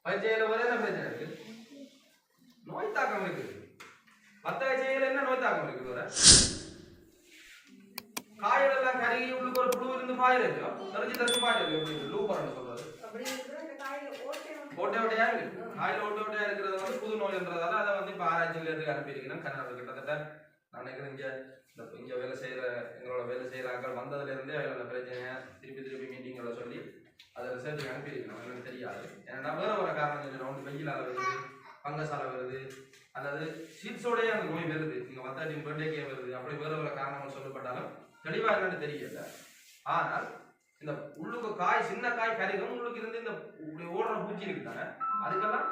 பச்சையில வர என்ன பிரச்சனை இருக்கு? நோய் தாக்கம் இருக்கு. பச்சையில என்ன நோய் தாக்கம் இருக்கு? வர காயெல்லாம் கருகி உள்ளுக்கு ஒரு புழு இருந்து பாயிருக்கு, தெரிஞ்சு பாயிருக்கு. லூப்பர்னு சொல்றது ஓட்டை ஓட்டையா இருக்கு. காயில ஓட்டை ஓட்டையா இருக்கிறது வந்து புது நோய்ன்றதால அதை வந்து இப்ப ஆராய்ச்சியில இருந்து அனுப்பியிருக்கிறேன். கன்னட கிட்டத்தட்ட நான் நினைக்கிறேன் இங்க வேலை செய்யற எங்களோட வேலை செய்யற ஆட்கள் வந்ததுல இருந்தே அந்த பிரச்சனையை திருப்பி மீட்டிங்களை சொல்லி அதை ரிசர்ச்சுக்கு அனுப்பியிருக்கணும். எனக்கு தெரியாது. ஏன்னா வேற ஒரு காரணம் சொல்லிடும். ஒன்று வெயிலால வருது, பங்கசால வருது, அல்லது சீட்ஸோடய அந்த நோய் வருது, நீங்க வத்தாட்டின் பர்த்டேக்கே வருது, அப்படி வேற ஒரு காரணங்கள் சொல்லப்பட்டாலும் தெளிவா என்னன்னு தெரியல. ஆனால் இந்த உள்ளுக்கு காய் சின்ன காய் கருகும் உள்ளுக்கு இருந்து இந்த ஓடுற பூச்சி இருக்குதானே, அதுக்கெல்லாம்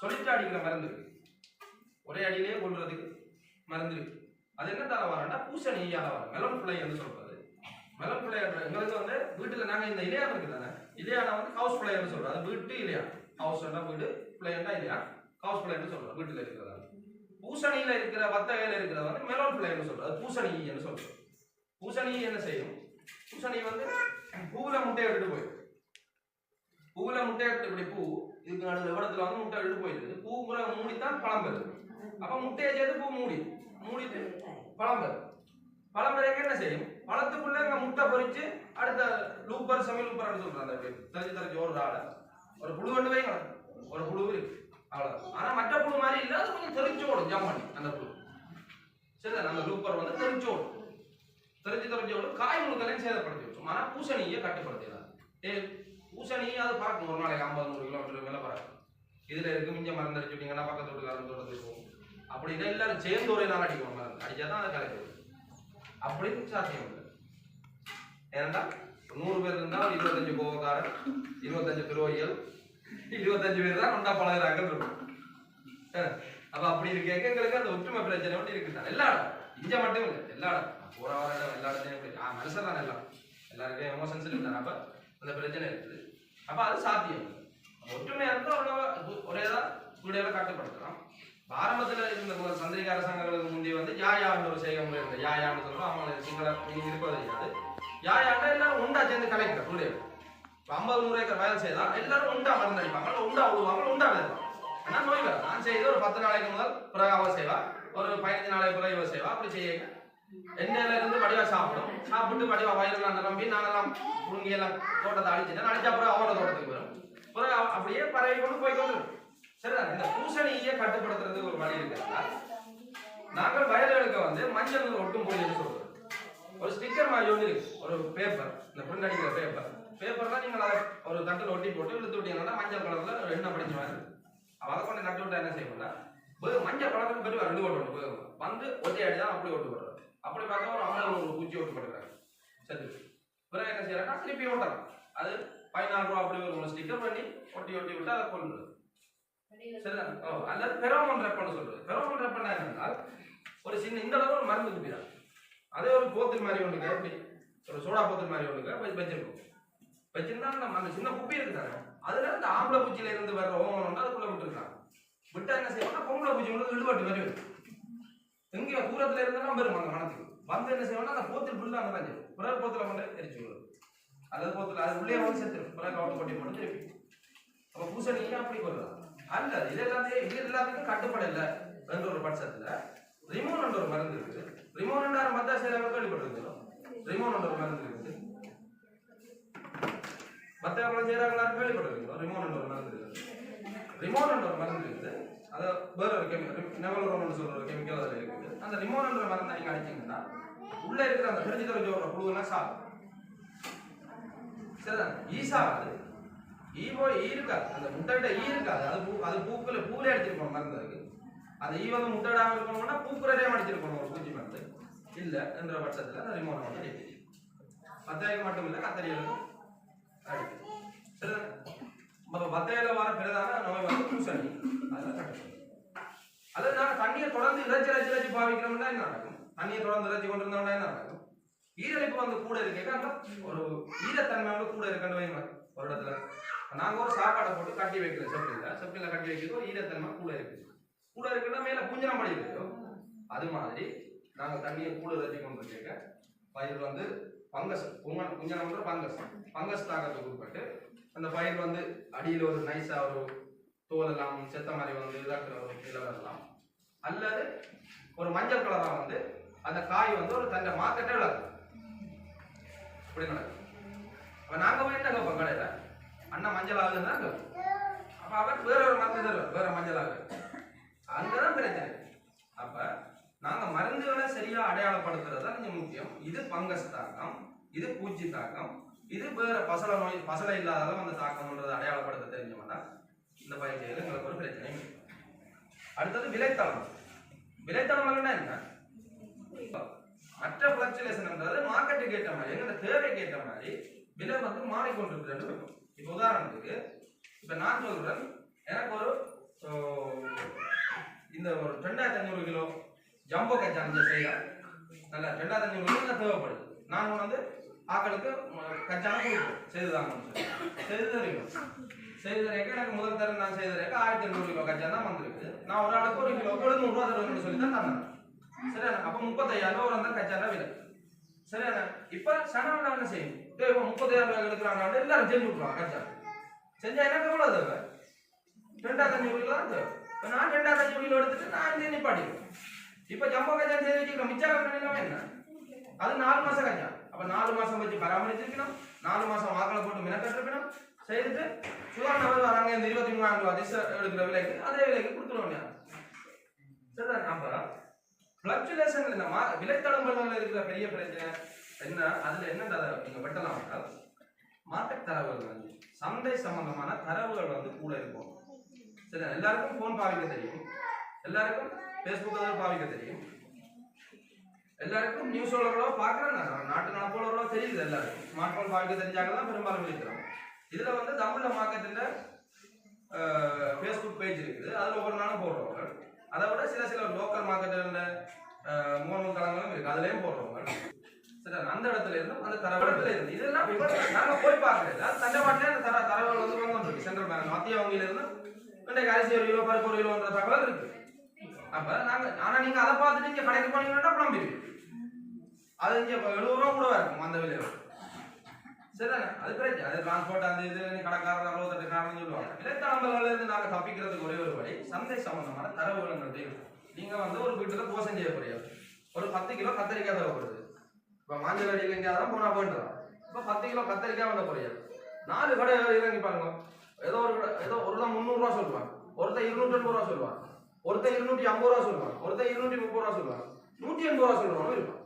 சொல்லிட்டு அடிக்கிற மருந்து இருக்கு. ஒரே அடியிலேயே கொள்றதுக்கு மருந்து இருக்கு. அது என்ன தர வரேன்னா பூசணியால வர மெலன் பிள்ளை என்று சொல்றது. மெலன் பிள்ளை எங்களுக்கு வந்து வீட்டுல நாங்க இந்த இலையான இருக்கு தானே, இலையான வந்து ஹவுஸ் பிள்ளைன்னு சொல்றோம். அது வீட்டு இலையா, ஹவுஸ் வீடு பிள்ளைன்னா இல்லையா, ஹவுஸ் பிள்ளைன்னு சொல்றோம். வீட்டுல இருக்கிறதா பூசணியில இருக்கிற வத்தகையில இருக்கிறத வந்து மெலன் பிள்ளைன்னு சொல்றோம். அது பூசணி என்று சொல்றோம். பூசணி என்ன செய்யும்? பூசணி வந்து பூவுல முட்டையை எடுத்து போயிடும். பூவுல முட்டை எடுத்து இப்படி பூ இதுக்கு நடுவில் விடத்துல வந்து முட்டை எடுத்து போயிடுது. பூ முறை மூடித்தான் பழம் பெறுது. அப்ப முட்டையை சேர்த்து பூ மூடிட்டு பழம் பெறும். பழம் பெறக்க என்ன செய்யும்? பழத்துக்குள்ள முட்டை பொறிச்சு அடுத்த லூப்பர் செமி லூப்பர் சொல்றாங்க. தெரிஞ்சு ஒரு ஆளை ஒரு புழு கொண்டு வைங்க, ஒரு புழு இருக்கு அவ்வளவு. ஆனா மற்ற புழு மாதிரி இல்ல, அது கொஞ்சம் தெரிஞ்சு ஓடும். ஜம் பண்ணி அந்த புழு சரி, அந்த லூப்பர் வந்து தெரிஞ்சு ஓடும். தெரிஞ்சோடு காய் முழுக்களையும் சேதப்படுத்தி வச்சோம். ஆனால் பூசணியை கட்டுப்படுத்திடலாம். பூசணி அது பறக்கும். ஒரு நாளைக்கு 50-100 கிலோமீட்டர் மேலே பறக்கும். இதில் இருக்கு மிஞ்ச மருந்து அடிச்சுட்டீங்கன்னா பக்கத்து வீட்டுக்காரன் தோட்டத்துக்கு போகும். அப்படி இதை எல்லாரும் சேர்ந்து ஒரே நாள் அடிக்கணும். மருந்து அடிச்சா தான் அதை கலைக்கிறது. அப்படி சாத்தியம் இல்லை. ஏன்னா 100 பேர் இருந்தால் 25 கோவக்காரன், 25 துரோகிகள், 25 பேர் தான் கொண்டா பழகிறாங்க இருக்கும். அப்ப அப்படி இருக்க எங்களுக்கு அந்த ஒற்றுமை பிரச்சனை ஒன்று இருக்குதான். எல்லா இடம் இங்க மட்டும் இல்லை, எல்லா இடம் போற வர இடம் எல்லா இடத்தையும் மனுஷன் தான் எல்லாம் எல்லாருக்கும் எமோஷன்ஸ் இருக்குதானே. அப்ப அந்த பிரச்சனை இருக்குது. அப்ப அது சாத்தியம் இல்லை. ஒற்றுமையா இருந்தால் ஒரேதான் வீடியோல கட்டுப்படுத்தலாம். ஆரம்பத்தில் இருந்த சந்திரிகா அரசாங்கங்களுக்கு முந்தைய வந்து யாயான்னு ஒரு செய்ய முடியாது. யாயான்னு சொல்றோம். அவங்களுக்கு சிங்கள நீங்க இருப்பது தெரியாது. யாயாண்டா எல்லாரும் உண்டா சேர்ந்து கலைக்கிற வீடியோ 50-100 ஏக்கர் வயல் செய்தா எல்லாரும் உண்டா மருந்து அடிப்பாங்க, உண்டா விடுவாங்க, உண்டா விடுவாங்க. ஆனா நோய் வர நான் செய்து ஒரு 10 நாளைக்கு முதல் பிறகு அவ செய்வா, ஒரு 15 நாளைக்கு பிறகு இவ செய்வா. அப்படி செய்ய எண்ணெயில இருந்து வடிவா சாப்பிடும். சாப்பிட்டு வடிவா வயிறுலாம் நிரம்பி நாங்கெல்லாம் புழுங்கி எல்லாம் தோட்டத்தை அழிச்சுட்டேன். அழிச்சா பிறகு அவரோட தோட்டத்துக்கு வரும். பிறகு அப்படியே பறவை கொண்டு போய் கொண்டு சரிதான். இந்த பூசணியை கட்டுப்படுத்துறதுக்கு ஒரு வழி இருக்கிறதா, நாங்கள் வயல்களுக்கு வந்து மஞ்சள் ஒட்டும் பொழின்னு சொல்றோம். ஒரு ஸ்டிக்கர் மாதிரி ஒன்று இருக்கு, ஒரு பேப்பர், இந்த பிரிண்ட் அடிக்கிற பேப்பர்லாம் நீங்கள் அதை ஒரு தட்டில் ஒட்டி போட்டு இழுத்து விட்டீங்கன்னா மஞ்சள் கலர்ல ஒரு எண்ணெய் படிச்ச மாதிரி அதை கொண்டு நட்டு விட்டா என்ன செய்யணும்னா மஞ்சள் கலருக்கு பெரிய 2 ஓட்டு வந்து ஒட்டையாடி தான் அப்படி ஓட்டு போடுறாரு. அப்படி பார்த்தா ஒரு 50 பூச்சி ஓட்டு போட்டுக்கிறாங்க. சரி, பிறகு என்ன செய்யறாங்கன்னா திருப்பி ஓட்டுறாங்க. அது 14 ரூபா அப்படி ஒரு ஸ்டிக்கர் பண்ணி ஒட்டி விட்டு அதை கொண்டு சரிதான். அல்லது பெரோமோன் ரெப்பன்னு சொல்றது. பெரோமோன் ரெப்பன்னா என்னன்னா ஒரு சின்ன இந்த அளவு ஒரு மருந்து குப்பிதான். அதே ஒரு போத்தல் மாதிரி ஒண்ணுங்க, எப்படி ஒரு சோடா போத்தல் மாதிரி ஒண்ணுங்க வச்சிருக்கோம். வச்சிருந்தா நம்ம அந்த சின்ன குப்பி இருக்குதாங்க, அதுல இந்த ஆம்பளை பூச்சியில இருந்து வர்ற ஓமோன் அதுக்குள்ள விட்டுருக்காங்க. விட்டா என்ன செய்வோம்னா பொம்பளை பூச்சி வந்து இடுபட்டு வரும். எங்கேயோ தூரத்துல இருந்தாலும் வரும் அந்த மனத்துக்கு வந்து என்ன செய்வோம்னா அந்த போத்தல் ஃபுல்லா அந்த தான் செய்யும். பிறகு போத்தல கொண்டு எரிச்சு விடுறது. அதாவது போத்தல் அது உள்ளே வந்து செத்துரும். பிறகு கவுட்டு கொட்டி போட்டு திருப்பி அப்ப பூசணியை அப்படி கொள்றதா அல்ல. இது எல்லாத்துக்கும் கட்டுப்படை இல்லை என்ற ஒரு பட்சத்துல ரிமோன் என்ற ஒரு மருந்து இருக்குது. ரிமோன் மத்தா சேவை கேள்விப்பட்டிருக்கிறோம். ரிமோன் என்ற ஒரு மருந்து இருக்குது. மத்த பழம் செய்யறாங்களா கேள்விப்பட்டிருக்கிறோம். ரிமோன் என்ற ஒரு மருந்து இருக்குது. ரிமோன் என்ற ஒரு மருந்து இருக்குது. அது வேற ஒரு கெமிக்கல், நெவலரோன் சொல்ற ஒரு கெமிக்கல் அதில் இருக்குது. அந்த ரிமோன் என்ற மருந்து நீங்க அடிச்சீங்கன்னா உள்ள இருக்கிற அந்த தெரிஞ்சு ஒரு புழுவெல்லாம் சாப்பிடும். சரிதான். ஈசாவது ஈ இருக்காது, அந்த முட்டையிட்ட ஈ இருக்காது. அது பூக்குல அடிச்சிருக்கணும் மருந்து இருக்கு. அந்த ஈ வந்து முட்டையிடாம இருக்கணும்னா பூக்குறதே அடிச்சிருக்கணும் ஒரு பூச்சி மருந்து இல்ல என்ற பட்சத்துல அந்த ரிமோனை வந்து அடிக்கும். பத்தாயிரம் மட்டும் இல்ல கத்தரிகளுக்கும் அடிக்கும். சரிதான். பத்தையில வர பிரதான நோய் வந்து பூசணி. அதெல்லாம் கட்டுப்படும். அதாவது நாங்கள் தண்ணியை தொடர்ந்து இறைச்சி பாவிக்கிறோம்னா என்ன நடக்கும்? தண்ணியை தொடர்ந்து இறைச்சி கொண்டு இருந்தோம்னா என்ன நடக்கும்? ஈரழிப்பு வந்து கூட இருக்கேன், ஒரு ஈரத்தன்மை வந்து கூட இருக்கன்னு வைங்க. ஒரு இடத்துல நாங்க ஒரு சாப்பாடை போட்டு கட்டி வைக்கிறோம். செப்பில கட்டி வைக்கிறது ஒரு ஈரத்தன்மை கூட இருக்குன்னா மேல பூஞ்சனம் படி இருக்கு. அது மாதிரி நாங்க தண்ணியை கூட இறைச்சி கொண்டு வச்சிருக்க பயிர் வந்து பங்கஸ் குஞ்சனம் பங்கஸ் தாக்கத்துக்கு உட்பட்டு அந்த பயிர் வந்து அடியில் ஒரு நைஸா ஒரு தோல் எல்லாம் செத்த மாதிரி வந்து இதாக்குற ஒரு நிலை வரலாம். அல்லது ஒரு மஞ்சள் கலரா வந்து அந்த காய் வந்து ஒரு தன்னை மார்க்கெட்டே விளக்கும். இப்படி நடக்கும். அப்ப நாங்க போய் என்ன கேட்போம் கடையில, அண்ணா மஞ்சள் ஆகுதுன்னா கேட்போம். அப்ப அவர் வேற ஒரு மருந்து தருவார், வேற மஞ்சள் ஆகுது. அங்கதான் பிரச்சனை. அப்ப நாங்க மருந்துகளை சரியா அடையாளப்படுத்துறது தான் கொஞ்சம் முக்கியம். இது பங்கஸ் தாக்கம், இது பூச்சி தாக்கம், இது வேற பசலை நோய், பசலை இல்லாதவங்க அந்த தாக்கம்ன்றதை அடையாளப்படுத்த தெரிஞ்சோம்னா இந்த பயிற்சிகள் எங்களுக்கு ஒரு பிரச்சனை. அடுத்தது விளைத்தளம். விளைத்தளம்னா என்ன? மற்ற பிளக்சுலேஷன்ன்றது மார்க்கெட்டுக்கு ஏற்ற மாதிரி, எங்களோட தேவைக்கு ஏற்ற மாதிரி விலை வந்து மாறிக்கொண்டிருக்கிறது. இப்போ உதாரணத்துக்கு இப்போ நான் சொல்றேன், எனக்கு ஒரு இந்த ஒரு 2500 கிலோ ஜம்போ கச்சான் செய்ய நல்ல 2500 கிலோ தேவைப்படுது. நான் வந்து ஆக்களுக்கு கச்சான கொடுப்போம், செய்துதாங்க செய்து தருவோம். செய்து தரேக்க எனக்கு முதல் தரம் நான் செய்து தரேக்க 1800 கிலோ கச்சான் தான் வந்திருக்கு. நான் ஒரு ஆளுக்கு 1 கிலோ 700 ரூபா தருவேன்னு சொல்லி தான் தந்தேன். சரியா? அப்போ 35,000 ரூபா அந்த கச்சான விலை. சரியா? இப்போ சனவன் என்ன செய்யும்? 35,000 ரூபாய் எடுக்கிறாங்க, எல்லாரும் செஞ்சு விட்டுருவாங்க. கச்சா செஞ்சா எனக்கு எவ்வளோ தேவை? 2500 கிலோ தான் தேவை. இப்போ நான் 2500 கிலோ எடுத்துட்டு நான் இந்த நிப்பாட்டிடுவேன். இப்போ ஜம்போ கச்சா செய்து வச்சுக்கிறோம், மிச்சம் என்ன? அது 4 மாசம் கச்சா. அப்போ 4 மாசம் வச்சு பராமரிச்சிருக்கணும், 4 மாசம் வாக்களை போட்டு மினக்கட்டிருக்கணும். செய்துட்டு சுதாரண வராங்க இந்த 23,000 ரூபா திசை எடுக்கிற விலைக்கு அதே விலைக்கு கொடுத்துருவோம். சரிதான்? அப்போ பிளக்சுலேஷன் இந்த விலைத்தளம்பல்கள் இருக்கிற பெரிய பிரச்சனை என்ன? அதுல என்ன நீங்க வெட்டலாம் என்றால் மார்க்கெட் தரவுகள் வந்து சந்தை சம்பந்தமான தரவுகள் வந்து கூட இருக்கும். சரி, எல்லாருக்கும் போன் பாவிக்க தெரியும், எல்லாருக்கும் பேஸ்புக் பாவிக்க தெரியும், எல்லாருக்கும் நியூஸ் உள்ளவர்களோ பார்க்குறாங்க, நாட்டு நடப்புள்ளவர்களோ தெரியுது. எல்லாருக்கும் ஸ்மார்ட் போன் பாவிக்க தெரிஞ்சாங்கதான் பெரும்பாலும் இருக்கிறோம். இதுல வந்து தமிழ்ல மார்க்கெட்டில் பேஸ்புக் பேஜ் இருக்குது, அதுல ஒவ்வொரு நாளும் போடுறவங்க. அதை விட சில லோக்கல் மார்க்கெட்டில் மூணு தளங்களும் இருக்கு, அதுலயும் போடுறவங்க. சரி, அந்த இடத்துல இருந்து அந்த தரவுல இருந்து இதெல்லாம் நாங்க போய் பார்க்கறது தண்டவாட்டிலே அந்த தரவுகள் வந்து வந்துருக்கு. சென்ட்ரல் பேங்க் மத்திய வங்கியில இருந்து இன்றைக்கு அரிசி 1 கிலோ பருப்பு 1 கிலோன்ற தகவல் இருக்கு. அப்ப நாங்க ஆனா நீங்க அதை பார்த்துட்டு இங்க கடைக்கு போனீங்கன்னா புலம்பிருக்கு. அது இங்க 70 ரூபா கூட இருக்கும் அந்த விலையில. சரிதானே? அது பிரச்சனை. அது டிரான்ஸ்போர்ட் அந்த இது கடைக்காரர் 68 காரணம் சொல்லுவாங்க. விலைத்தளம்பல்கள் இருந்து நாங்க தப்பிக்கிறதுக்கு ஒரே ஒரு வழி சந்தை சம்பந்தமான தரவுகள் இருக்கும். நீங்க வந்து ஒரு வீட்டுல போசம் செய்ய போறீங்க, ஒரு 10 கிலோ கத்தரிக்காய் தேவைப்படுது. இப்ப மாஞ்சல் அடியில் எங்கேயாவது போனா போயிட்டு இப்ப 10 கிலோ கத்தரிக்காய் பண்ண போறீங்க. 4 கடை இறங்கி பாருங்க, ஏதோ ஒரு 300 ரூபா சொல்லுவாங்க, ஒருத்தர் 280 ரூபா சொல்லுவாங்க, ஒருத்தர் 250 ரூபா சொல்லுவாங்க, ஒருத்தர் 230 ரூபா சொல்லுவாங்க, 180 ரூபா சொல்லுவாங்க இருப்பாங்க.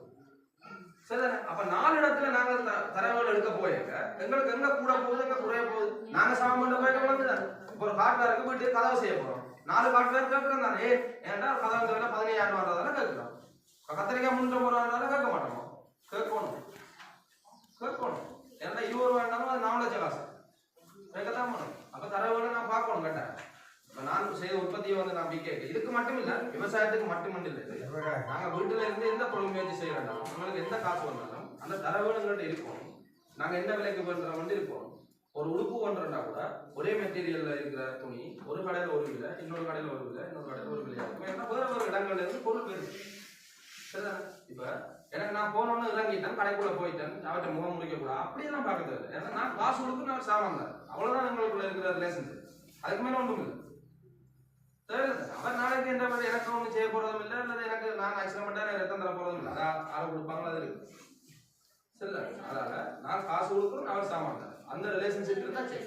சரிதானே? அப்ப 4 இடத்துல நாங்க தரவுகள் எடுக்க போயிருக்க எங்களுக்கு எங்க கூட போகுது எங்க குறைய போகுது. நாங்க சாமம் பண்ண போயிட்டு வளர்ந்துதான் ஒரு ஹார்ட்வேருக்கு போயிட்டு கதவை செய்ய போறோம். 4 ஹார்ட்வேர் கேட்கறோம் தானே, ஏன்டா கதவை விலை 15,000 ரூபா தானே கேட்கிறோம். கத்திரிக்காய் 350 ரூபா கேட்க மாட்டோம், கேட்கணும். ஏன்னா 20 ரூபா இருந்தாலும் அது 4 லட்சம் காசு கேட்கத்தான் பண்ணணும். அப்ப தரவுகளை நான் பார்க்கணும் கேட்டேன். இப்ப நான் செய்த உற்பத்தியை வந்து நான் கேட்க இதுக்கு மட்டும் இல்ல, விவசாயத்துக்கு மட்டும் இல்லை. நாங்க வீட்டுல இருந்து எந்த பொருள் முயற்சி செய்யறோம், உங்களுக்கு எந்த காசு வந்தாலும் அந்த தரவுகள் எங்கள்கிட்ட இருக்கும். நாங்க என்ன விலைக்கு பண்றோம் வந்து இருப்போம். ஒரு உடுப்பு பண்றோம்னா கூட ஒரே மெட்டீரியல்ல இருக்கிற துணி ஒரு கடையில ஒரு விலை, இன்னொரு கடையில ஒரு விலை, இன்னொரு கடையில ஒரு விலையா இருக்கும். ஏன்னா வேற இடங்கள்ல இருந்து பொருள் போயிருக்கு. சரிதானே? இப்ப எனக்கு நான் போனோன்னு இறங்கிட்டேன், கடைக்குள்ள போயிட்டேன், அவற்றை முகம் முடிக்க கூட அப்படியெல்லாம் பார்க்க தேவை. ஏன்னா நான் காசு கொடுத்து நான் சாமான் தான், அவ்வளவுதான் எங்களுக்குள்ள இருக்கிற ரிலேஷன்ஷிப். அதுக்கு மேல ஒன்றும் இல்லை. தேவையில்லை. அவர் நாளைக்கு என்ற மாதிரி எனக்கு ஒன்றும் செய்ய போறதும் இல்லை, அல்லது எனக்கு நான் ஆக்சிடென்ட் பண்ணா எனக்கு ரத்தம் தர போறதும் இல்லை. அதான் ஆளை கொடுப்பாங்க, அது இருக்கு. சரில்ல? அதனால நான் காசு கொடுக்கணும், அவர் சாமான் தான், அந்த ரிலேஷன்ஷிப் இருந்தா சரி.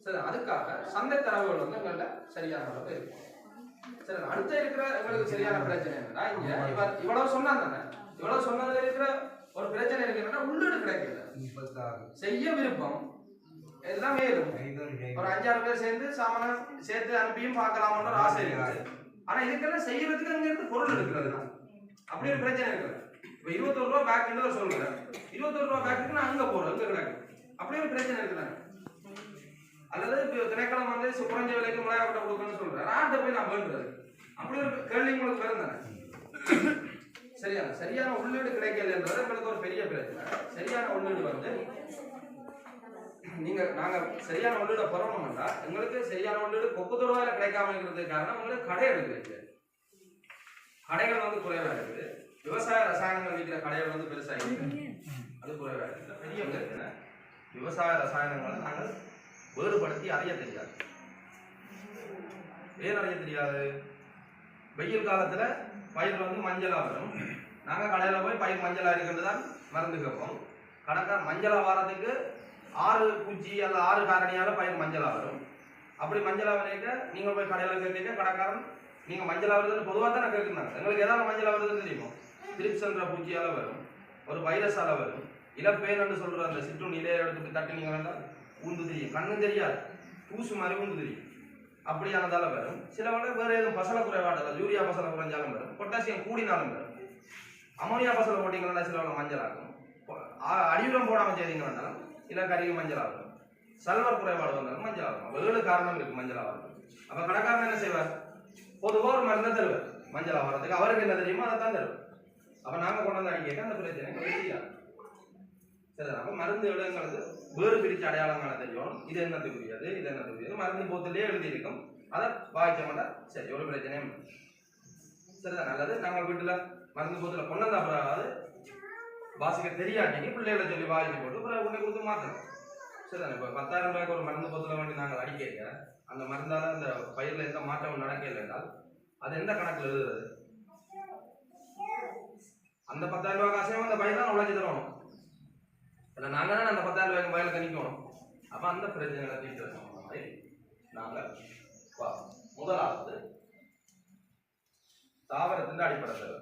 சரி, அதுக்காக சந்தை தரவுகள் வந்து எங்கள்கிட்ட சரியான அளவு இருக்கும். சரி, அடுத்த இருக்கிற எங்களுக்கு சரியான பிரச்சனை என்னன்னா, இங்க இவ்வளவு சொன்னா தானே, இவ்வளவு சொன்னதுல இருக்கிற ஒரு பிரச்சனை இருக்கு என்னன்னா, உள்ளீடு கிடைக்கல. செய்ய விருப்பம் எல்லாம் மேலும் ஒரு 5-6 பேர் சேர்ந்து சாமான் சேர்த்து அனுப்பியும் பார்க்கலாம்னு ஒரு ஆசை இருக்கு. ஆனா இதுக்கெல்லாம் செய்யறதுக்கு அங்க இருந்து பொருள் எடுக்கிறது தான் அப்படி ஒரு பிரச்சனை இருக்குது. இப்ப 21 ரூபா பேக்குன்னு சொல்றேன், 21 ரூபா பேக்குக்கு நான் அங்க போறேன், அங்க கிடக்கு. அப்படி ஒரு பிரச்சனை இருக்குதாங்க. அல்லது இப்போ திணைக்களம் வந்து குறைஞ்ச விலைக்கு மிளகாய் கொட்டை கொடுக்கணும்னு சொல்றேன், ஆட்ட போய் நான் வேண்டுறது. அப்படி ஒரு கேள்வி உங்களுக்கு வருந்தானே. சரியான உள்ளீடு கிடைக்கலன்றது எங்களுக்கு ஒரு பெரிய பிரச்சனை. சரியான உள்ளீடு வந்து நாங்க சரியான உள்ளீடு பெறணும்னா எங்களுக்கு சரியான உள்ளீடு கொக்கு தொடுவாயில கிடைக்காம இருக்கிறதுக்கு காரணம் உங்களுக்கு கடை எடுக்கிறது. கடைகள் வந்து குறைவா இருக்குது, விவசாய ரசாயனங்கள் விற்கிற கடைகள் வந்து பெருசா இருக்கு, அது குறைவா இருக்குது. பெரிய பிரச்சனை விவசாய ரசாயனங்களை நாங்கள் வேறுபடுத்தி அறிய தெரியாது. ஏன் அடைய தெரியாது? வெயில் காலத்துல பயிர் வந்து மஞ்சளா வரும். நாங்க கடையில போய் பயிர் மஞ்சளா இருக்குன்னு தான் மருந்து கேட்போம். கடைக்கார மஞ்சளா வாரத்துக்கு 6 பூச்சி அல்ல 6 காரணியால பயிர் மஞ்சளா வரும். அப்படி மஞ்சளா வரைக்க நீங்க போய் கடையில கேட்க கடைக்காரன் நீங்க மஞ்சளா வருதுன்னு பொதுவாக தான் கேட்குறாங்க. எங்களுக்கு ஏதாவது மஞ்சளா வருதுன்னு தெரியுமோ? திரிப்ஸ்ன்ற பூச்சியால வரும், ஒரு வைரஸால வரும், இலப்பேன்னு சொல்ற அந்த சிற்றுண்டி இலையை எடுத்து தட்டினீங்கன்னா ஊந்து தெரியும், கண்ணு தெரியாது, தூசு மாதிரி ஊந்து தெரியும், அப்படியானதால வரும். சில வேற எதுவும் பசல குறைபாடு, யூரியா பசல குறைஞ்சாலும் வரும், பொட்டாசியம் கூடினாலும் வரும். அமோனியா பசல போட்டீங்கன்னா சில மஞ்சள் ஆகும். அடியுரம் போடாம செய்தீங்கன்னா இல்லை கருகி மஞ்சள் ஆகும். சல்வர் குறைபாடு வந்தாலும் மஞ்சள் ஆகும். 7 காரணம் இருக்கு மஞ்சள் ஆகும். அப்ப கடைக்காரன் என்ன செய்வார்? பொதுவாக ஒரு மருந்தை தருவார் மஞ்சள் ஆகிறதுக்கு. அவருக்கு என்ன தெரியுமோ அதை தான் தருவார். அப்ப நாங்க கொண்டு வந்து அடிக்க அந்த பிரச்சனை தெரியாது. சரி, அப்ப மருந்து இடங்களுக்கு வேறு பிரிச்சு அடையாளம் காண தெரியும். இது என்னத்துக்குரியது, இது என்னத்துக்குரியது மருந்து போத்திலே எழுதியிருக்கும். அதை வாய்க்க மாட்டேன். சரி, ஒரு பிரச்சனையும் சரிதான், நல்லது. நாங்கள் வீட்டுல மருந்து போத்துல கொண்டு வந்த அப்புறம் வாசிக்க தெரியாட்டிங்க பிள்ளைகளை சொல்லி வாய்க்கு போட்டு அப்புறம் உடனே கொடுத்து மாற்றணும். சரிதானே? இப்போ 10,000 ரூபாய்க்கு ஒரு மருந்து போத்துல வேண்டி நாங்கள் அடிக்க அந்த மருந்தால அந்த பயிரில் எந்த மாற்றமும் நடக்கல என்றால் அது எந்த கணக்கில் எழுதுறது? அந்த 10,000 ரூபாய் காசையும் அந்த பயிர் தான் உழைச்சி தரணும். இல்லை நாங்கள் தான் அந்த 10,000 ரூபாய்க்கு வயலுக்கு நிற்கணும். அப்போ அந்த பிரச்சனைகளை தீர்த்து மாதிரி நாங்கள் முதலாவது தாவரத்தின் அடிப்படை தேவை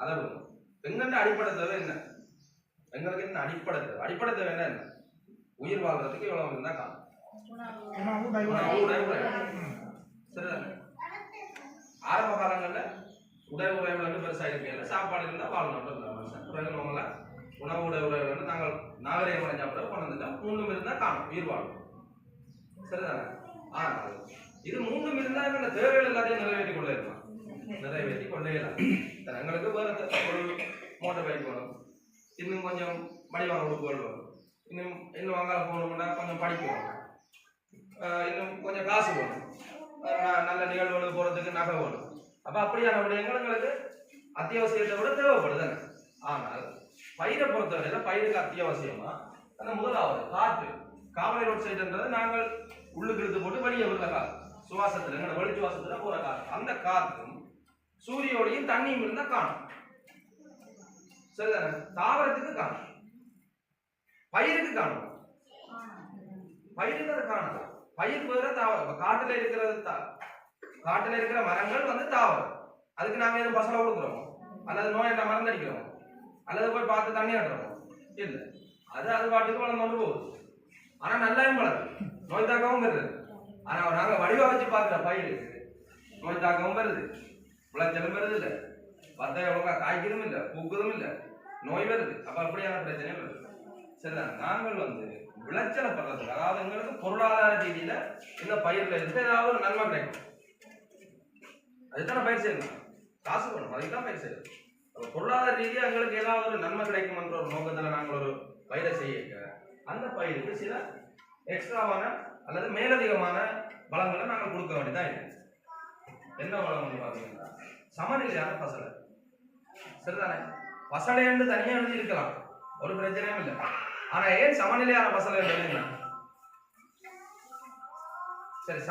அதை விடணும். எங்கள்கிட்ட அடிப்படை தேவை என்ன? எங்களுக்கு என்ன அடிப்படை தேவை? அடிப்படை தேவை என்ன? உயிர் வாழ்றதுக்கு எவ்வளவு இருந்தா காணும். சரிதானே? ஆரம்ப காலங்கள்ல உடல் உறவுகள் பெருசாக இருக்கல, சாப்பாடு இருந்தா வாழணும். உணவு உறவுகள் நாங்கள் நாகரிகம் அடைஞ்ச பிறகு கொண்டு வந்துட்டோம். 3 இருந்தா காணும், உயிர் வாழும். சரிதானே? ஆனால் இது 3 இருந்தா எங்க தேவைகள் எல்லாத்தையும் நிறைவேற்றி கொள்ள இருக்கலாம், நிறைவேற்றி கொண்டே இல்லை. எங்களுக்கு வேற ஒரு மோட்டர் பைக் வேணும், இன்னும் கொஞ்சம் மடிவான உறுப்புகள் வேணும், இன்னும் வாங்கால போகணும்னா கொஞ்சம் படிக்கணும், இன்னும் கொஞ்சம் காசு வேணும், நல்ல நிகழ்வுகளுக்கு போறதுக்கு நகை வேணும். அப்ப அப்படியான விடயங்கள் எங்களுக்கு அத்தியாவசியத்தை விட தேவைப்படுதுங்க. ஆனால் பயிரை பொறுத்தவரையில பயிருக்கு அத்தியாவசியமா அந்த முதலாவது காற்று, காவலை ரோட் சைடுன்றது நாங்கள் உள்ளுக்கு இழுத்து போட்டு வெளியே விடுற காற்று, சுவாசத்துல எங்களோட வெளி சுவாசத்துல போற காற்று, அந்த காற்றும் சூரிய ஒளியும் தண்ணியும் இருந்தா காணும். சரிதானே? தாவரத்துக்கு காணும், பயிருக்கு காணும். பயிருக்கு அதை காணலாம். பயிர் வேற தாவரம். காட்டுல இருக்கிற மரங்கள் வந்து தாவரம். அதுக்கு நாம எதுவும் பசலை கொடுக்குறோம் அல்லது நோய் மருந்து அடிக்கிறோம் அல்லது போய் பார்த்து தண்ணி ஆடுறோம் இல்லை. அது பாட்டுக்கு வளர்ந்து போகுது. ஆனா நல்லாவும் வளருது, நோய் தாக்கவும் வருது. ஆனா நாங்க வடிவா வச்சு பார்க்கிற பயிருக்கு நோய் தாக்கவும் வருது, விளைச்சலும் வருது இல்லை, பார்த்தா எவ்வளோ காய்க்கிறதும் இல்லை, பூக்குறதும் இல்லை, நோய் வருது. அப்ப அப்படியான பிரச்சனையும் வருது. சரிதான்? நாங்கள் வந்து விளைச்சலை பண்றதுக்கு, அதாவது எங்களுக்கு பொருளாதார ரீதியில இந்த பயிர்ல இருந்து ஏதாவது ஒரு நன்மை கிடைக்கும். அதுதான் பயிர் செய்யணும், காசு வேணும், அதுக்குதான் பயிர் செய்யணும். பொருளாதார ரீதியா எங்களுக்கு ஏதாவது ஒரு நன்மை கிடைக்கும் என்ற ஒரு நோக்கத்துல நாங்கள் ஒரு பயிரை செய்ய அந்த பயிருக்கு சில எக்ஸ்ட்ராவான அல்லது மேலதிகமான வளங்களை நாங்கள் கொடுக்க வேண்டியதான் இருக்கு. என்ன வளம் வந்து பாத்தீங்கன்னா சமநிலையான பசலை. சரிதானே? பசலை என்று தனியா எழுதி இருக்கலாம், ஒரு பிரச்சனையும் இல்லை. ஆனா ஏன் சமநிலையான பசலை எழுதுனா? சரி,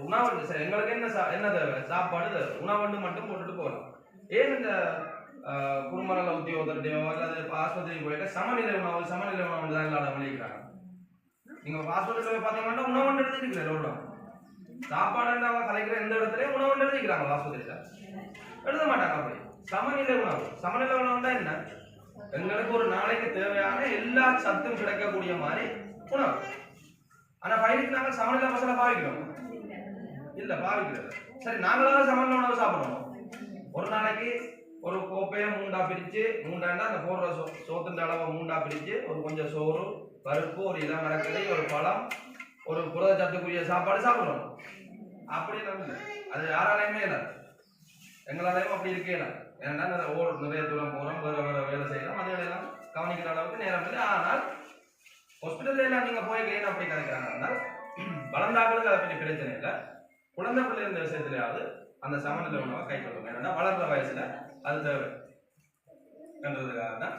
உணவு சரி, எங்களுக்கு என்ன தேவை? சாப்பாடு தேவை, உணவு மட்டும் போட்டுட்டு போகலாம். ஏன் இந்த குடும்பநல உத்தியோகத்தையோ அல்லது ஆஸ்பத்திரிக்கு போயிட்டு சமநிலை உணவு தான் எல்லாரும் விளைவிக்கிறாங்க. நீங்க ஆஸ்பத்திரியில போய் பார்த்தீங்கன்னா உணவு எழுதிக்கிறேன், சாப்பாடு கலைக்கிற எந்த இடத்துலயும் உணவு எழுதிக்கிறாங்க, ஆஸ்பத்திரியில எழுத மாட்டாங்க. அப்படி சமநிலை உணவுன்னா என்ன? எங்களுக்கு ஒரு நாளைக்கு தேவையான எல்லா சத்தும் கிடைக்கக்கூடிய மாதிரி உணவு. ஆனா பயிருக்கு நாங்கள் சமநிலை மசாலா பாவிக்கிறோம் இல்ல, பாவிக்கிறது. சரி, நாங்களாவது சமநிலை உணவு சாப்பிடணும். ஒரு நாளைக்கு ஒரு கோப்பையை 3ஆ பிரிச்சு, 3ஆண்டா அந்த போடுற சோத்துன்ற அளவை 3ஆ பிரிச்சு, ஒரு கொஞ்சம் சோறு, பருப்பு, ஒரு இளம் மரக்கறி, ஒரு பழம், ஒரு புரத சத்துக்குரிய சாப்பாடு சாப்பிடணும். அப்படி இல்லை, அது யாராலையுமே இல்லை, எங்களாலையும் அப்படி இருக்கல. ஏன்னா நிறைய தூரம் போறோம், வேற வேலை செய்யறோம், அதையெல்லாம் கவனிக்கிற அளவுக்கு நேரம் இல்லை. ஆனால் ஹாஸ்பிட்டல்ல எல்லாம் நீங்க போய் ஏன் அப்படி கிடைக்கிறாங்கன்னா வளர்ந்தாக்களுக்கு அதை பற்றி பிரச்சனை இல்லை, குழந்தை பிள்ளை இருந்த விஷயத்திலேயாவது அந்த சமநிலை உணவை கை கொள்ளணும். ஏன்னா வளர்ற வயசுல அது தேவை என்றதுக்காக தான்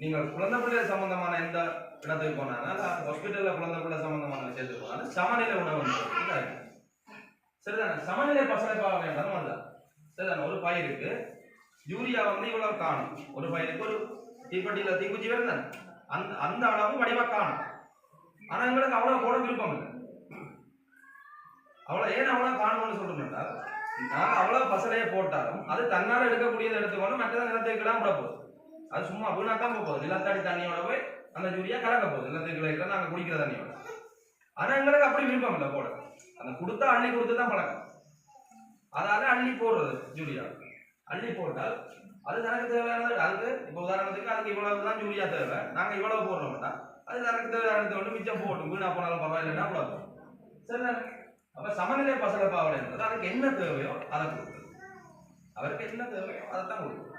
நீங்கள் குழந்தை பிள்ளை சம்பந்தமான எந்த இடத்துக்கு போனாலும் ஹாஸ்பிட்டல்ல குழந்தை பிள்ளை சம்பந்தமான விஷயத்துக்கு போனாலும் சமநிலை உணவு சரிதானே? சமநிலை பசலைப்பாக வேண்டாம் அல்ல. சரிதானே? ஒரு பயிருக்கு யூரியா வந்து இவ்வளவு காணும். ஒரு பயிருக்கு ஒரு தீப்பெட்டியில தீக்குச்சி வருதானே, அந்த அந்த அளவு வடிவா காணும். ஆனா எங்களுக்கு அவ்வளவு போட விருப்பம் இல்லை. அவ்வளவு ஏன் அவ்வளவு காணும்னு சொல்றோம்னா, நாங்க அவ்வளவு பசலையை போட்டாலும் அது தன்னால எடுக்கக்கூடியதை எடுத்துக்கொண்டு மற்ற நிலத்துக்கெல்லாம் விட போகுது. அது சும்மா வீணாத்தான் போகுது. நிலத்தடி தண்ணியோட போய் அந்த யூரியா கலக்க போகுது. நிலத்துக்கு நாங்க குடிக்கிற தண்ணியோட. ஆனா எங்களுக்கு அப்படி விருப்பம் இல்லை போட. அந்த கொடுத்தா அள்ளி கொடுத்து தான் பழக்கம். அதால அள்ளி போடுறது யூரியா. அள்ளி போட்டால் அது தனக்கு தேவையானது. அதுக்கு இப்போ உதாரணத்துக்கு அதுக்கு இவ்வளவுதான் யூரியா தேவை, நாங்க இவ்வளவு போடுறோம்னா அது தனக்கு தேவையானது கொண்டு மிச்சம் போட்டும். வீணா போனாலும் பரவாயில்லைன்னா அவ்வளவு. சரிதானே? அப்ப சமநிலை பசலப்பாவல் என்பது அதுக்கு என்ன தேவையோ அதை கொடுக்குது. அவருக்கு என்ன தேவையோ அதைத்தான் கொடுக்கும்.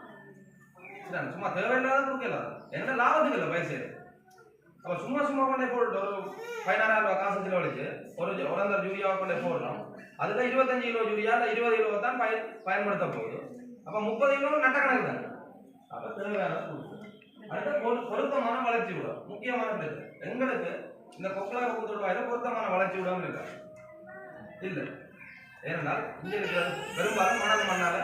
சரிதானே? சும்மா தேவையில்லாத கொடுக்கல. என்ன லாபத்துக்கு இல்லை பைசா. அப்ப சும்மா சும்மா கொண்டே போட்டு ஒரு 16,000 ரூபாய் காசு செலவழிச்சு ஒரு உரந்தர் யூரியாவை கொண்டே போடுறோம். அதுல 25 கிலோ யூரியா 20 கிலோ தான் பயன்படுத்த போகுது. அப்ப 30 கிலோ நட்ட கணக்கு தானே. அப்ப தேவையான அடுத்த பொருத்தமான வளர்ச்சி விடும். முக்கியமான பிரச்சனை எங்களுக்கு இந்த கொக்கலா கூத்துருவாயில பொருத்தமான வளர்ச்சி விடாம இருக்கா இல்ல. ஏனென்றால் இங்க இருக்கிற பெரும்பாலும் மணால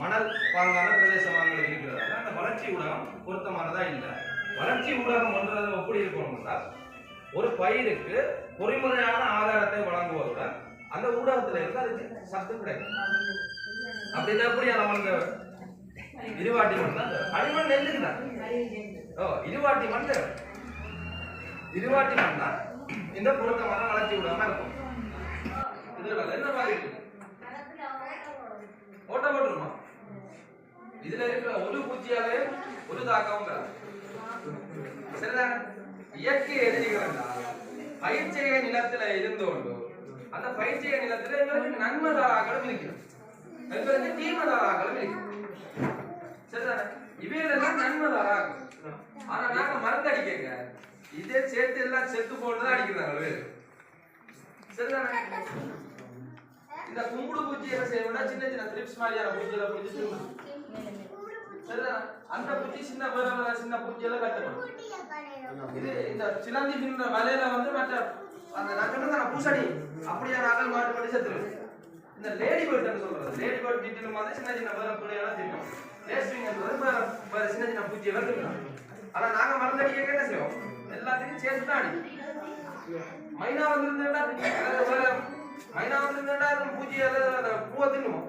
மணல் பாங்கான பிரதேசமாக இருக்கிறதால அந்த வளர்ச்சி ஊடகம் பொருத்தமானதா இல்லை. வளர்ச்சி ஊடகம் ஒன்றது எப்படி இருக்கணும்னா, ஒரு பயிருக்கு பொறிமுறையான ஆதாரத்தை வழங்குவதுடன் அந்த ஊடகத்துல இருந்து அதுக்கு சத்து கிடைக்கும். அப்படின்னா எப்படியா நம்ம இருவாட்டி மண் தான் களிமண் நெல்லுக்குதான். இருவாட்டி மண் இருவாட்டி மண் தான் இந்த பொருத்தமான வளர்ச்சி ஊடகமா இருக்கும். என்ன மாதிரி ஓட்ட போட்டுருமா? இதுல இருக்கிற ஒரு பூச்சியாலே ஒரு தாக்கவும் சரிதான். இயற்கை எதிரிகள் பயிற்சிய நிலத்துல இருந்தோண்டு அந்த பயிற்சிய நிலத்துல எங்களுக்கு நன்மதாராக்களும் இருக்கிறோம், எங்களுக்கு தீமதாராக்களும் இருக்கிறோம். சரிதானே? இவையெல்லாம் நன்மதாராக்கள். ஆனா நாங்க மருந்து அடிக்கங்க இதே சேர்த்து எல்லாம் செத்து போட்டுதான் அடிக்கிறாங்க. சரிதானே? இந்த கும்புடு பூச்சி என்ன செய்யணும்னா சின்ன சின்ன திரிப்ஸ் மாதிரியான பூச்சியில பிடிச்சி சரிதான். அந்த பூச்சி சின்ன வேற சின்ன பூச்சியில கட்டணும். இது இந்த சிலந்தி பின்ற வலையில வந்து மற்ற அந்த நக்கன பூசணி அப்படியான அகல் மாட்டு படி செத்துரும். இந்த லேடி பேர்ட் சொல்றது லேடி பேர்ட் வீட்டிலும் வந்து சின்ன சின்ன வேற புள்ளையெல்லாம் தெரியும். லேஸ்விங் வேற சின்ன சின்ன பூச்சி வளர்த்துக்கலாம். ஆனா நாங்க மருந்தடிக்க என்ன செய்வோம், எல்லாத்தையும் சேர்த்து தான் அடிக்கும். மைனா வந்துருந்தா வேற மைனா வந்துருந்தா பூச்சி பூவை தின்னுவோம்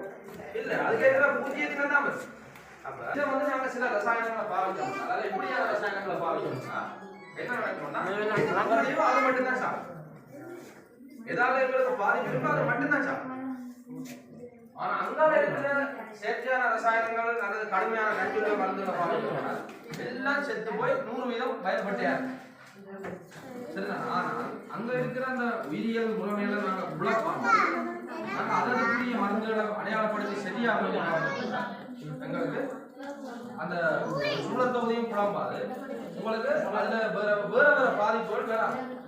இல்ல, அதுக்கு எதிராக பூச்சியை தின்னா. அப்ப இதை வந்து நாங்க சில ரசாயனங்களை பாவிச்சோம். அதாவது எப்படியான ரசாயனங்களை பாவிச்சோம்னா என்ன நடக்கும்னா அது மட்டும்தான் சாப்பிடும். ஏதாவது எங்களுக்கு பாதிப்பு இருக்கோ அது மட்டும்தான் சாப்பிடும். ஆனா அங்கால இருக்கிற செயற்கையான ரசாயனங்கள் அல்லது கடுமையான நஞ்சுள்ள மருந்துகளை பாவிச்சோம்னா எல்லாம் செத்து போய் 100% பயன்பட்டாரு. சரிதான். ஆனா அங்க இருக்கிற அந்த உயிரியல் முறைமையில நாங்க பிளாக் பண்ணோம். நாங்க அதற்குரிய மருந்துகளை அடையாளப்படுத்தி சரியாக எங்களுக்கு அந்த சூழத்தொகுதியும் புலம்பாது. உங்களுக்கு அதுல வேற வேற பாதிப்புகள் வேற.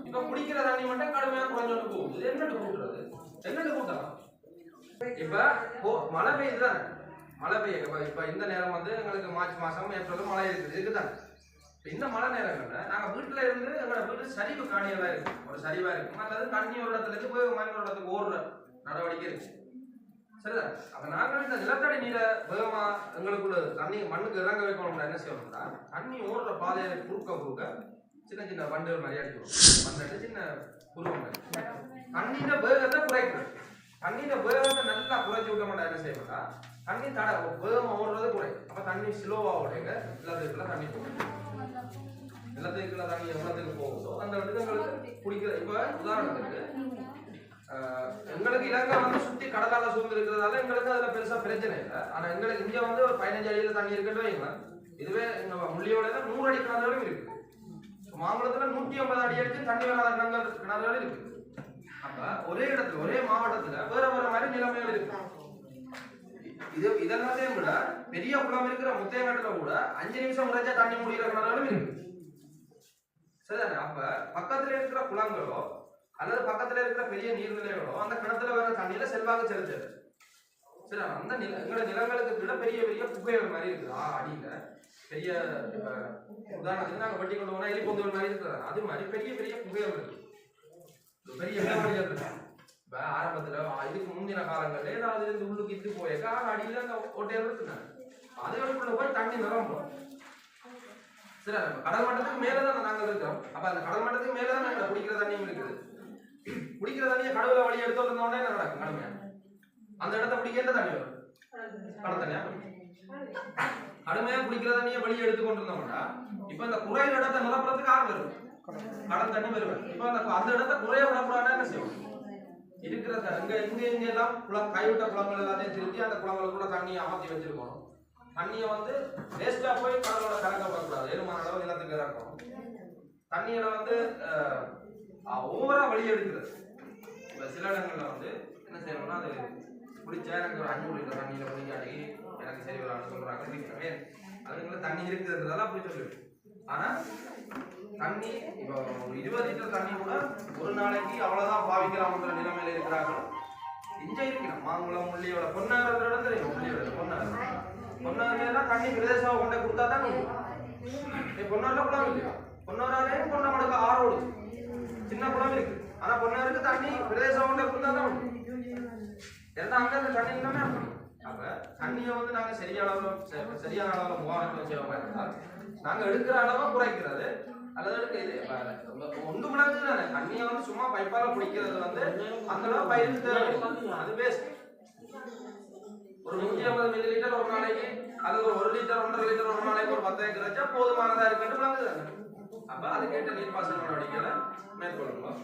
இப்ப குடிக்கிற தண்ணி மட்டும் கடுமையா குறைஞ்சோட்டு போகுது. இது என்னட்டு கூட்டுறது, என்னட்டு கூட்டலாம். இப்ப மழை பெய்யுதுதானே, மழை பெய்ய இப்ப இந்த நேரம் வந்து எங்களுக்கு மார்ச் மாசம் ஏப்ரல் மழை இருக்குதானே. இந்த மழை நேரங்கள்ல நாங்க வீட்டுல இருந்து எங்களோட வீட்டு சரிவு காணியெல்லாம் இருக்கு, ஒரு சரிவா இருக்கும் அல்லது தண்ணி ஒரு இடத்துல இருந்து போய் மண் ஒரு இடத்துக்கு ஓடுற நடவடிக்கை இருக்கு. சரிதான். அப்ப நாங்கள் இந்த நிலத்தடி நீரை வேகமா எங்களுக்குள்ள தண்ணி மண்ணுக்கு இறங்க வைக்கணும்னா என்ன செய்யணும்னா, தண்ணி ஓடுற பாதையை குறுக்க சின்ன சின்ன வண்டுகள் மாதிரி அடிக்கணும். மண்ணு சின்ன குருவங்கள் தண்ணீர வேகத்தை குறைக்கணும். தண்ணீர வேகத்தை நல்லா குறைச்சி விட்ட மாட்டா என்ன செய்யணும்னா, தண்ணி வேகமா ஓடுறது குறையும். அப்ப தண்ணி ஸ்லோவா ஓடுங்க. நிலத்துக்குள்ள தண்ணி போகும். நிலத்துக்குள்ள தண்ணி எவ்வளவுக்கு போகுதோ அந்த இடத்துக்கு எங்களுக்கு குடிக்கிற. இப்ப உதாரணத்துக்கு எங்களுக்கு இலங்கை வந்து சுத்தி கடலால சூழ்ந்து இருக்கிறதால எங்களுக்கு அதுல பெருசா பிரச்சனை இல்லை. ஆனா எங்களுக்கு இங்க வந்து ஒரு 15 அடியில தண்ணி இருக்குன்னு வைங்களேன். இதுவே எங்க முள்ளியோட 100 அடி கிணறுகளும் இருக்கு. மாங்குளத்துல 150 அடி அடிச்சு தண்ணி வராத கிணறுகள் இருக்கு. அப்ப ஒரே இடத்துல ஒரே மாவட்டத்துல வேற வேற மாதிரி நிலைமைகள் இருக்கு. இதெல்லாத்தையும் விட பெரிய குளம் இருக்கிற முத்தையங்காட்டுல கூட 5 நிமிஷம் உரைச்சா தண்ணி முடிகிற கிணறுகளும் இருக்கு. சரிதானே. அப்ப பக்கத்துல இருக்கிற குளங்களோ அல்லது பக்கத்துல இருக்கிற பெரிய நீர்நிலைகளோ அந்த கிணத்துல வர தண்ணியில செல்வாக்கு செலுத்துது. சரி, அந்த எங்களோட நிலங்களுக்கு விட பெரிய பெரிய குப்பைகள் மாதிரி இருக்குது. அடியில பெரிய உதாரணத்துக்கு நாங்க வட்டி கொண்டு போனா எலிப்பொந்துகள் மாதிரி இருக்கிறது. அது மாதிரி பெரிய பெரிய குப்பைகள் இருக்கு, பெரிய இளவழிகள் இருக்கு. இப்ப ஆரம்பத்துல இதுக்கு முந்தின காலங்கள்ல ஏதாவது இருந்து உள்ளுக்கு இட்டு போயிருக்கா அடியில அந்த ஓட்டையில இருக்குங்க அதுக்குள்ள போய் தண்ணி நிரம்பும் சரி கடல் மட்டத்துக்கு மேலதான் நாங்கள் இருக்கோம் அப்ப அந்த கடல் மட்டத்துக்கு மேலதான் நாங்கள் குடிக்கிற தண்ணியும் இருக்குது குடிக்கிற தண்ணியை கடவுள வழி எடுத்து வந்தோடனே என்ன நடக்கும் கடுமையா அந்த இடத்த பிடிக்க எந்த தண்ணி வரும் கடல் தண்ணியா கடுமையா குடிக்கிற தண்ணியை வழி எடுத்து கொண்டு இருந்தோம்னா இப்ப இந்த குறையிற இடத்தை நிரப்புறதுக்கு ஆறு வரும் கடல் தண்ணி வருவேன் இப்ப அந்த இடத்த குறைய விடக்கூடாதுன்னா என்ன செய்வோம் இருக்கிற இங்க எல்லாம் குளம் கைவிட்ட குளங்கள் எல்லாத்தையும் திருப்பி அந்த குளங்களுக்குள்ள தண்ணியை அமர்த்தி வச்சிருக்கணும் தண்ணியை வந்து வேஸ்டா போய் கடலோட கலக்கப்படக்கூடாது ஏழுமான அளவு நிலத்துக்கு இறக்கணும் தண்ணியில வந்து ஓவரா வழி எடுக்கிறது இப்ப சில இடங்கள்ல வந்து என்ன செய்யணும்னா அது குடிச்சா எனக்கு ஒரு 500 லிட்டர் தண்ணியில குடிக்காட்டி எனக்கு சரி வரான்னு சொல்றாங்க குடிக்கிறவே அதுக்குள்ள தண்ணி இருக்குதுன்றதால அப்படி சொல்லிடு ஆனா தண்ணி இப்போ 20 லிட்டர் தண்ணி கூட ஒரு நாளைக்கு அவ்வளவுதான் பாவிக்கலாம்ன்ற நிலைமையில இருக்கிறார்கள் இங்க இருக்கணும் மாங்குளம் முள்ளியோட பொன்னாறுன்ற இடம் தெரியும் முள்ளியோட பொன்னாறுல தண்ணி பிரதேசம் கொண்டே கொடுத்தா தான் பொன்னாறுல குளம் இல்லையா பொன்னாறாலையும் கொண்டமடுக்கு ஆறோடு சின்ன குளம் இருக்கு ஆனா பொன்னாருக்கு தண்ணி பிரதேசம் கொண்டே கொடுத்தா தான் உண்டு ஏன்னா அங்க அந்த தண்ணி இல்லாம அப்ப தண்ணியை வந்து நாங்க சரியான அளவுல முகாமைத்துவம் செய்வாங்க இருந்தால் நாங்க எடுக்கிற அளவை குறைக்கிறது அல்லது எடுக்க ஒன்று மடங்கு தானே தண்ணியை வந்து சும்மா பைப்பால குடிக்கிறது வந்து அந்த அளவு பயிருக்கு தேவை அது வேஸ்ட் ஒரு 150 மில்லி லிட்டர் ஒரு நாளைக்கு அது ஒரு 1 லிட்டர் 1.5 லிட்டர் ஒரு நாளைக்கு ஒரு 10 ஏக்கர் வச்சா போதுமானதா இருக்குன்னு விளங்குது அப்ப அது கேட்ட நீர்ப்பாசன நடவடிக்கைகளை மேற்கொள்ளணும்